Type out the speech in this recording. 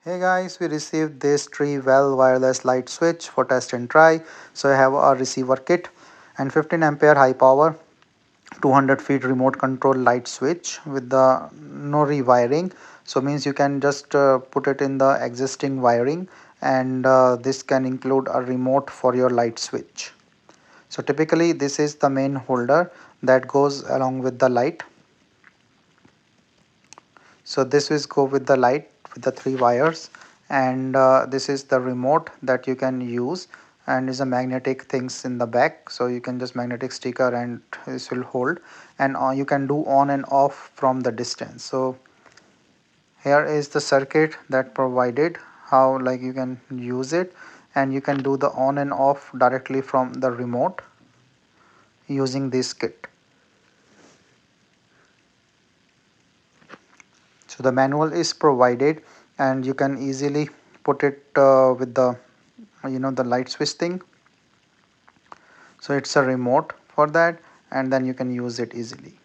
Hey guys, we received this Tree Well wireless light switch for test and try. So I have a receiver kit and 15 ampere high power 200 feet remote control light switch with the no rewiring. So means you can just put it in the existing wiring, and this can include a remote for your light switch. So typically this is the main holder that goes along with the light. So this is go with the light with the three wires, and this is the remote that you can use, and is a magnetic things in the back, so you can just magnetic sticker and this will hold, and you can do on and off from the distance. So here is the circuit that provided how like you can use it, and you can do the on and off directly from the remote using this kit. So the manual is provided, and you can easily put it with the the light switch thing. So it's a remote for that, and then you can use it easily.